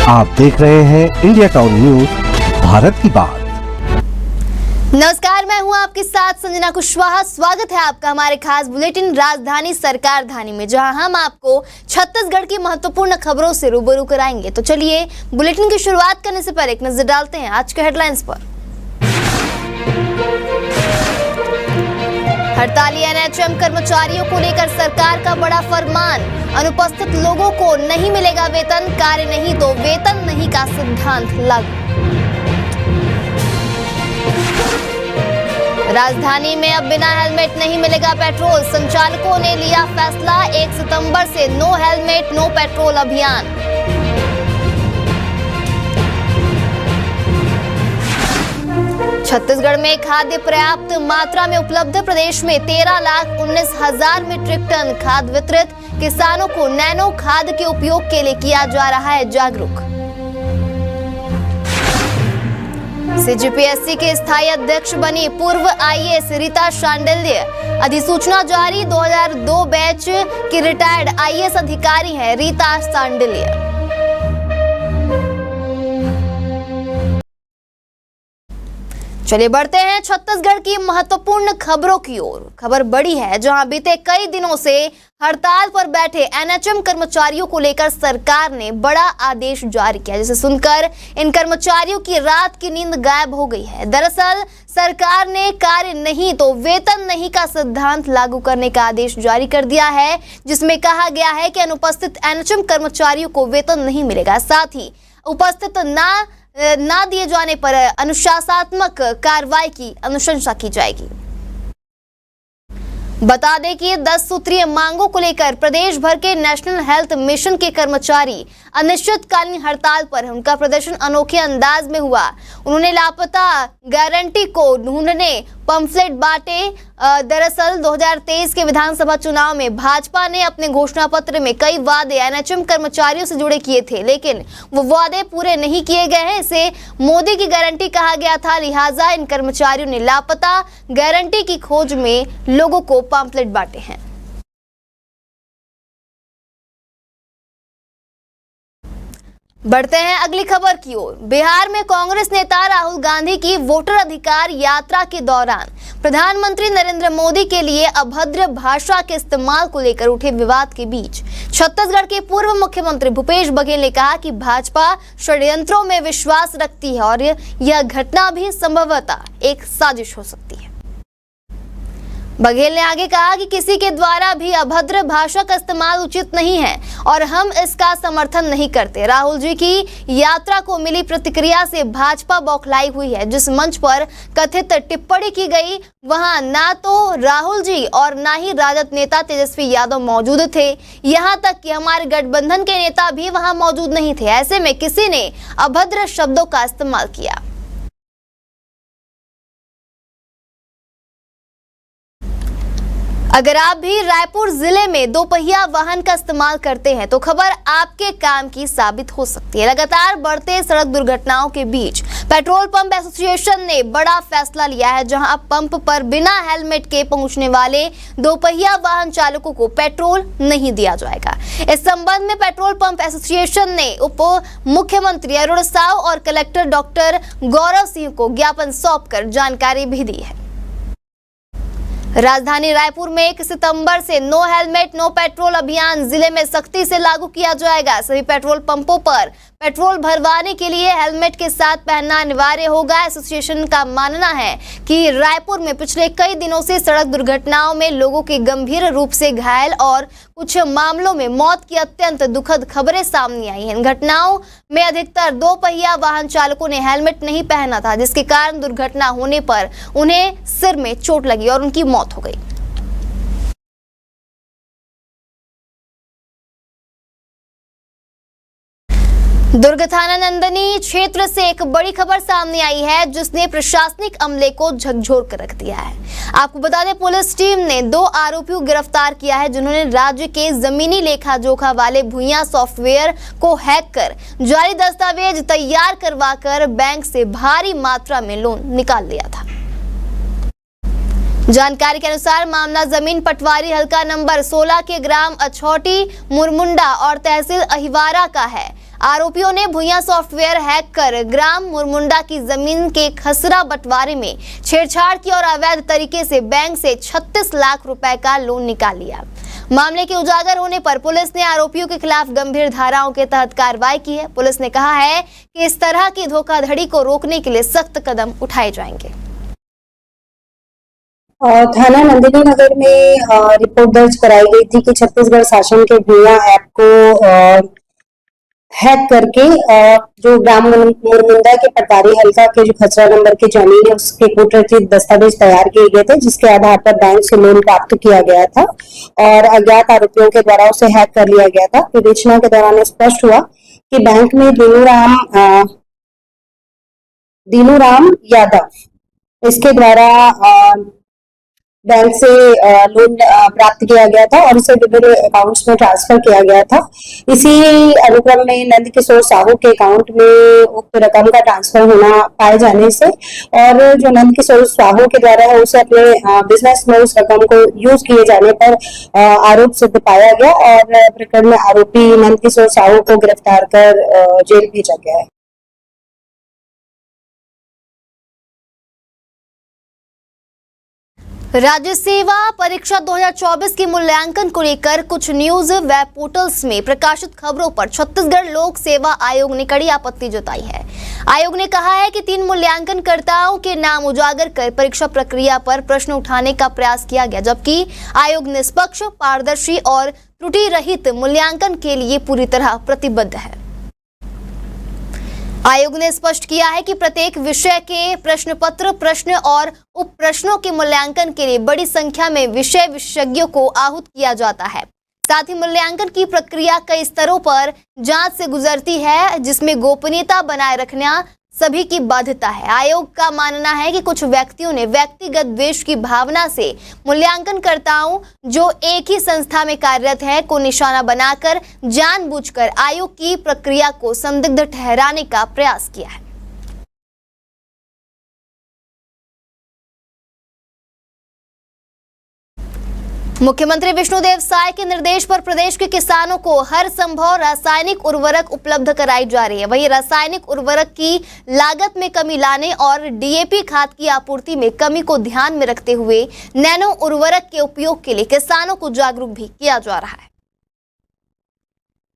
आप देख रहे हैं इंडिया टाउन न्यूज, भारत की बात। नमस्कार, मैं हूं आपके साथ संजना कुशवाहा। स्वागत है आपका हमारे खास बुलेटिन राजधानी सरकार धानी में, जहां हम आपको छत्तीसगढ़ की महत्वपूर्ण खबरों से रूबरू कराएंगे। तो चलिए बुलेटिन की शुरुआत करने से पहले एक नजर डालते हैं आज के हेडलाइंस पर। हड़ताली एनएचएम कर्मचारियों को लेकर सरकार का बड़ा फरमान। अनुपस्थित लोगों को नहीं मिलेगा वेतन, कार्य नहीं तो वेतन नहीं का सिद्धांत लागू। राजधानी में अब बिना हेलमेट नहीं मिलेगा पेट्रोल। संचालकों ने लिया फैसला, 1 सितंबर से नो हेलमेट नो पेट्रोल अभियान। छत्तीसगढ़ में खाद्य पर्याप्त मात्रा में उपलब्ध। प्रदेश में 13,19,000 मीट्रिक टन खाद वितरित। किसानों को नैनो खाद के उपयोग के लिए किया जा रहा है जागरूक। सीजीपीएससी के स्थायी अध्यक्ष बनी पूर्व आईएएस रीता शांडिल्य। अधिसूचना जारी, 2002 बैच की रिटायर्ड आईएएस अधिकारी हैं रीता शांडिल्य। चलिए बढ़ते हैं छत्तीसगढ़ की महत्वपूर्ण खबरों की ओर। खबर बड़ी है, जहां बीते कई दिनों से हड़ताल पर बैठे एनएचएम कर्मचारियों को लेकर सरकार ने बड़ा आदेश जारी किया, जिसे सुनकर इन कर्मचारियों की रात की नींद गायब हो गई है। दरअसल सरकार ने कार्य नहीं तो वेतन नहीं का सिद्धांत लागू करने का आदेश जारी कर दिया है, जिसमें कहा गया है कि अनुपस्थित एनएचएम कर्मचारियों को वेतन नहीं मिलेगा। साथ ही उपस्थित ना दिए जाने पर अनुशासनात्मक कार्रवाई की अनुशंसा की जाएगी। बता दें कि 10 सूत्रीय मांगों को लेकर प्रदेश भर के नेशनल हेल्थ मिशन के कर्मचारी अनिश्चितकालीन हड़ताल पर हैं। उनका प्रदर्शन अनोखे अंदाज में हुआ। उन्होंने लापता गारंटी को ढूंढने पंफलेट बांटे। दरअसल 2023 के विधानसभा चुनाव में भाजपा ने अपने घोषणा पत्र में कई वादे एनएचएम कर्मचारियों से जुड़े किए थे, लेकिन वो वादे पूरे नहीं किए गए हैं। इसे मोदी की गारंटी कहा गया था, लिहाजा इन कर्मचारियों ने लापता गारंटी की खोज में लोगों को पंफलेट बांटे हैं। बढ़ते हैं अगली खबर की ओर। बिहार में कांग्रेस नेता राहुल गांधी की वोटर अधिकार यात्रा के दौरान प्रधानमंत्री नरेंद्र मोदी के लिए अभद्र भाषा के इस्तेमाल को लेकर उठे विवाद के बीच छत्तीसगढ़ के पूर्व मुख्यमंत्री भूपेश बघेल ने कहा कि भाजपा षड्यंत्रों में विश्वास रखती है और यह घटना भी संभवतः एक साजिश हो सकती है। बघेल ने आगे कहा कि किसी के द्वारा भी अभद्र भाषा का इस्तेमाल उचित नहीं है और हम इसका समर्थन नहीं करते। राहुल जी की यात्रा को मिली प्रतिक्रिया से भाजपा बौखलाई हुई है। जिस मंच पर कथित टिप्पणी की गई, वहां ना तो राहुल जी और ना ही राजद नेता तेजस्वी यादव मौजूद थे। यहां तक कि हमारे गठबंधन के नेता भी वहां मौजूद नहीं थे। ऐसे में किसी ने अभद्र शब्दों का इस्तेमाल किया। अगर आप भी रायपुर जिले में दोपहिया वाहन का इस्तेमाल करते हैं तो खबर आपके काम की साबित हो सकती है। लगातार बढ़ते सड़क दुर्घटनाओं के बीच पेट्रोल पंप एसोसिएशन ने बड़ा फैसला लिया है, जहां अब पंप पर बिना हेलमेट के पहुंचने वाले दोपहिया वाहन चालकों को पेट्रोल नहीं दिया जाएगा। इस संबंध में पेट्रोल पंप एसोसिएशन ने उप मुख्यमंत्री अरुण साव और कलेक्टर डॉक्टर गौरव सिंह को ज्ञापन सौंपकर जानकारी भी दी है। राजधानी रायपुर में 1 सितंबर से नो हेलमेट नो पेट्रोल अभियान जिले में सख्ती से लागू किया जाएगा। सभी पेट्रोल पंपों पर पेट्रोल भरवाने के लिए हेलमेट के साथ पहनना अनिवार्य होगा। एसोसिएशन का मानना है कि रायपुर में पिछले कई दिनों से सड़क दुर्घटनाओं में लोगों के गंभीर रूप से घायल और कुछ मामलों में मौत की अत्यंत दुखद खबरें सामने आई हैं। इन घटनाओं में अधिकतर दोपहिया वाहन चालकों ने हेलमेट नहीं पहना था, जिसके कारण दुर्घटना होने पर उन्हें सिर में चोट लगी और उनकी मौत हो गई। दुर्ग थाना नंदनी क्षेत्र से एक बड़ी खबर सामने आई है, जिसने प्रशासनिक अमले को झकझोर कर रख दिया है। आपको बता दें, पुलिस टीम ने 2 आरोपियों को गिरफ्तार किया है, जिन्होंने राज्य के जमीनी लेखा जोखा वाले भुइयां सॉफ्टवेयर को हैक कर जाली दस्तावेज तैयार करवाकर बैंक से भारी मात्रा में लोन निकाल लिया था। जानकारी के अनुसार मामला जमीन पटवारी हल्का नंबर 16 के ग्राम अछौटी मुरमुंडा और तहसील अहिवारा का है। आरोपियों ने भुइयां सॉफ्टवेयर हैक कर ग्राम मुरमुंडा की जमीन के खसरा बंटवारे में छेड़छाड़ की और अवैध तरीके से बैंक से 36 लाख रुपए का लोन निकाल लिया। मामले के उजागर होने पर पुलिस ने आरोपियों के खिलाफ गंभीर धाराओं के तहत कार्रवाई की है। पुलिस ने कहा है कि इस तरह की धोखाधड़ी को रोकने के लिए सख्त कदम उठाए जाएंगे। थाना नंदिनी नगर में रिपोर्ट दर्ज कराई गई थी कि छत्तीसगढ़ शासन के भुइयां ऐप को हैक करके जो ग्राम मुरमुंडा के पटवारी हल्का के जो खसरा नंबर की जमीन है उसके कूटरचित दस्तावेज तैयार किए गए थे, जिसके आधार पर बैंक से लोन प्राप्त किया गया था और अज्ञात आरोपियों के द्वारा उसे हैक कर लिया गया था। विवेचना के दौरान स्पष्ट हुआ कि बैंक में दीनूराम यादव इसके द्वारा बैंक से लोन प्राप्त किया गया था और इसे विभिन्न अकाउंट्स में ट्रांसफर किया गया था। इसी अनुक्रम में नंद किशोर साहू के अकाउंट में उक्त रकम का ट्रांसफर होना पाए जाने से और जो नंद किशोर साहू के द्वारा है उसे अपने बिजनेस में उस रकम को यूज किए जाने पर आरोप सिद्ध पाया गया और प्रकरण में आरोपी नंद किशोर साहू को गिरफ्तार कर जेल भेजा गया है। राज्य सेवा परीक्षा 2024 के मूल्यांकन को लेकर कुछ न्यूज वेब पोर्टल्स में प्रकाशित खबरों पर छत्तीसगढ़ लोक सेवा आयोग ने कड़ी आपत्ति जताई है। आयोग ने कहा है कि 3 मूल्यांकनकर्ताओं के नाम उजागर कर परीक्षा प्रक्रिया पर प्रश्न उठाने का प्रयास किया गया, जबकि आयोग निष्पक्ष, पारदर्शी और त्रुटि रहित मूल्यांकन के लिए पूरी तरह प्रतिबद्ध है। आयोग ने स्पष्ट किया है कि प्रत्येक विषय के प्रश्न पत्र, प्रश्न और उप प्रश्नों के मूल्यांकन के लिए बड़ी संख्या में विषय विशेषज्ञों को आहूत किया जाता है। साथ ही मूल्यांकन की प्रक्रिया कई स्तरों पर जांच से गुजरती है, जिसमें गोपनीयता बनाए रखना सभी की बाध्यता है। आयोग का मानना है कि कुछ व्यक्तियों ने व्यक्तिगत द्वेष की भावना से मूल्यांकनकर्ताओं जो एक ही संस्था में कार्यरत हैं को निशाना बनाकर जानबूझकर आयोग की प्रक्रिया को संदिग्ध ठहराने का प्रयास किया है। मुख्यमंत्री विष्णुदेव साय के निर्देश पर प्रदेश के किसानों को हर संभव रासायनिक उर्वरक उपलब्ध कराई जा रही है। वहीं रासायनिक उर्वरक की लागत में कमी लाने और डीएपी खाद की आपूर्ति में कमी को ध्यान में रखते हुए नैनो उर्वरक के उपयोग के लिए किसानों को जागरूक भी किया जा रहा है।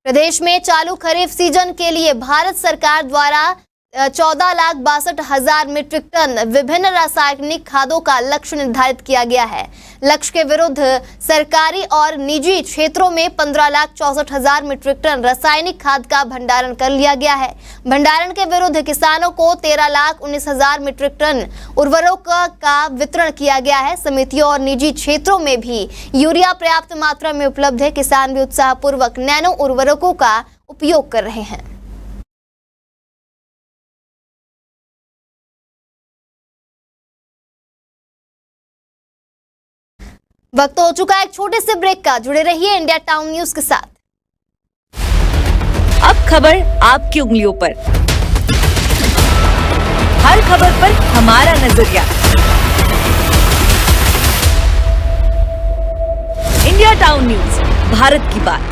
प्रदेश में चालू खरीफ सीजन के लिए भारत सरकार द्वारा 14,62,000 मीट्रिक टन विभिन्न रासायनिक खादों का लक्ष्य निर्धारित किया गया है। लक्ष्य के विरुद्ध सरकारी और निजी क्षेत्रों में 15,64,000 मीट्रिक टन रासायनिक खाद का भंडारण कर लिया गया है। भंडारण के विरुद्ध किसानों को 13,19,000 मीट्रिक टन उर्वरकों का वितरण किया गया है। समितियों और निजी क्षेत्रों में भी यूरिया पर्याप्त मात्रा में उपलब्ध है। किसान भी उत्साहपूर्वक नैनो उर्वरकों का उपयोग कर रहे हैं। वक्त हो चुका है एक छोटे से ब्रेक का। जुड़े रहिए इंडिया टाउन न्यूज के साथ। अब खबर आपकी उंगलियों पर, हर खबर पर हमारा नजरिया। इंडिया टाउन न्यूज, भारत की बात।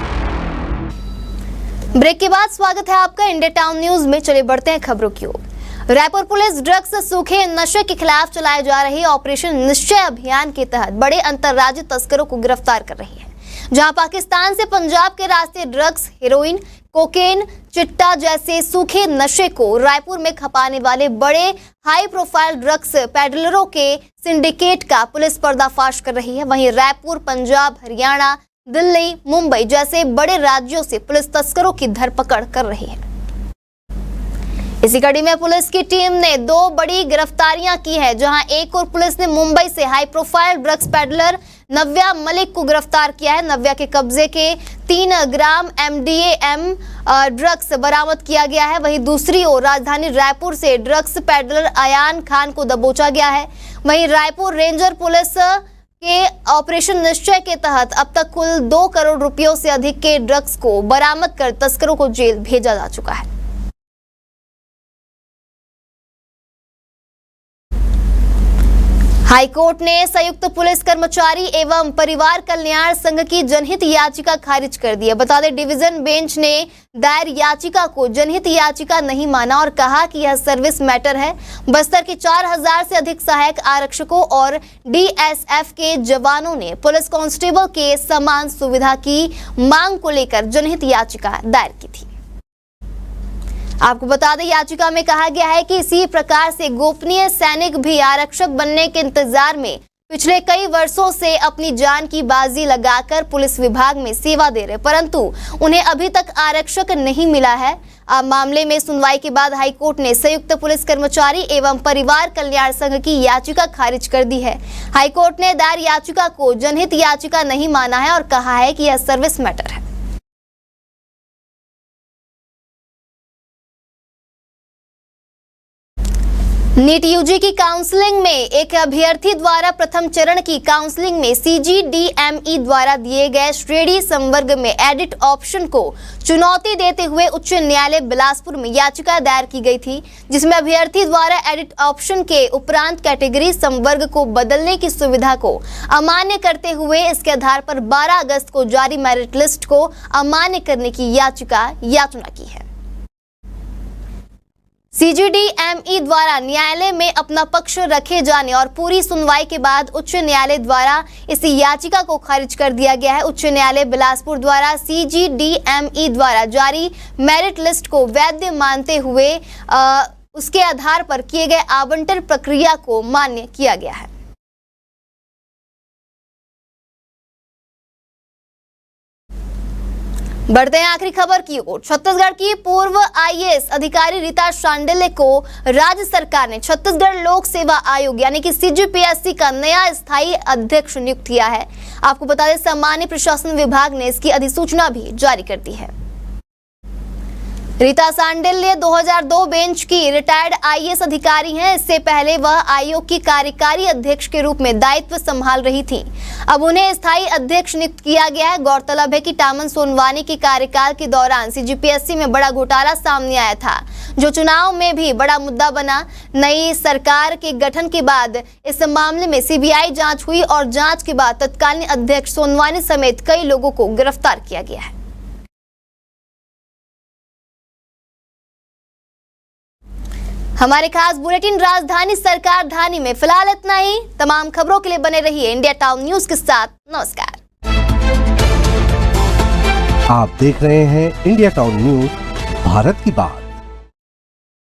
ब्रेक के बाद स्वागत है आपका इंडिया टाउन न्यूज में। चलिए बढ़ते हैं खबरों की ओर। रायपुर पुलिस ड्रग्स सूखे नशे के खिलाफ चलाए जा रहे ऑपरेशन निश्चय अभियान के तहत बड़े अंतर्राज्यीय तस्करों को गिरफ्तार कर रही है। जहां पाकिस्तान से पंजाब के रास्ते ड्रग्स, हेरोइन, कोकेन, चिट्टा जैसे सूखे नशे को रायपुर में खपाने वाले बड़े हाई प्रोफाइल ड्रग्स पेडलरों के सिंडिकेट का पुलिस पर्दाफाश कर रही है। वहीं रायपुर, पंजाब, हरियाणा, दिल्ली, मुंबई जैसे बड़े राज्यों से पुलिस तस्करों की धरपकड़ कर रही है। इसी कड़ी में पुलिस की टीम ने 2 बड़ी गिरफ्तारियां की है। जहां एक और पुलिस ने मुंबई से हाई प्रोफाइल ड्रग्स पेडलर नव्या मलिक को गिरफ्तार किया है। नव्या के कब्जे के 3 ग्राम MDMA ड्रग्स बरामद किया गया है। वहीं दूसरी ओर राजधानी रायपुर से ड्रग्स पेडलर अयान खान को दबोचा गया है। वहीं रायपुर रेंजर पुलिस के ऑपरेशन निश्चय के तहत अब तक कुल 2 करोड़ रुपयों से अधिक के ड्रग्स को बरामद कर तस्करों को जेल भेजा जा चुका है। हाईकोर्ट ने संयुक्त पुलिस कर्मचारी एवं परिवार कल्याण संघ की जनहित याचिका खारिज कर दी है। बता दें, डिवीजन बेंच ने दायर याचिका को जनहित याचिका नहीं माना और कहा कि यह सर्विस मैटर है। बस्तर के 4000 से अधिक सहायक आरक्षकों और डीएसएफ के जवानों ने पुलिस कांस्टेबल के समान सुविधा की मांग को लेकर जनहित याचिका दायर की थी। आपको बता दें, याचिका में कहा गया है कि इसी प्रकार से गोपनीय सैनिक भी आरक्षक बनने के इंतजार में पिछले कई वर्षों से अपनी जान की बाजी लगाकर पुलिस विभाग में सेवा दे रहे, परंतु उन्हें अभी तक आरक्षक नहीं मिला है। अब मामले में सुनवाई के बाद हाईकोर्ट ने संयुक्त पुलिस कर्मचारी एवं परिवार कल्याण संघ की याचिका खारिज कर दी है। हाईकोर्ट ने दायर याचिका को जनहित याचिका नहीं माना है और कहा है कि यह सर्विस मैटर है। नीट यूजी की काउंसलिंग में एक अभ्यर्थी द्वारा प्रथम चरण की काउंसलिंग में CGDME द्वारा दिए गए श्रेणी संवर्ग में एडिट ऑप्शन को चुनौती देते हुए उच्च न्यायालय बिलासपुर में याचिका दायर की गई थी, जिसमें अभ्यर्थी द्वारा एडिट ऑप्शन के उपरांत कैटेगरी संवर्ग को बदलने की सुविधा को अमान्य करते हुए इसके आधार पर 12 अगस्त को जारी मेरिट लिस्ट को अमान्य करने की याचना की है। CGDME द्वारा न्यायालय में अपना पक्ष रखे जाने और पूरी सुनवाई के बाद उच्च न्यायालय द्वारा इस याचिका को खारिज कर दिया गया है। उच्च न्यायालय बिलासपुर द्वारा CGDME द्वारा जारी मेरिट लिस्ट को वैध मानते हुए उसके आधार पर किए गए आवंटन प्रक्रिया को मान्य किया गया है। बढ़ते हैं आखिरी खबर की ओर। छत्तीसगढ़ की पूर्व IAS अधिकारी रीता शांडिल्य को राज्य सरकार ने छत्तीसगढ़ लोक सेवा आयोग यानी कि CGPSC का नया स्थायी अध्यक्ष नियुक्त किया है। आपको बता दें, सामान्य प्रशासन विभाग ने इसकी अधिसूचना भी जारी कर दी है। रीता शांडिल्य 2002 बेंच की रिटायर्ड IAS अधिकारी हैं। इससे पहले वह आयोग की कार्यकारी अध्यक्ष के रूप में दायित्व संभाल रही थी। अब उन्हें स्थायी अध्यक्ष नियुक्त किया गया है। गौरतलब है कि टामन सोनवानी के कार्यकाल के दौरान CGPSC में बड़ा घोटाला सामने आया था, जो चुनाव में भी बड़ा मुद्दा बना। नई सरकार के गठन के बाद इस मामले में CBI जांच हुई और जांच के बाद तत्कालीन अध्यक्ष सोनवानी समेत कई लोगों को गिरफ्तार किया गया है। हमारे खास बुलेटिन राजधानी सरकार धानी में फिलहाल इतना ही। तमाम खबरों के लिए बने रहिए इंडिया टाउन न्यूज के साथ। नमस्कार। आप देख रहे हैं इंडिया टाउन न्यूज, भारत की बात।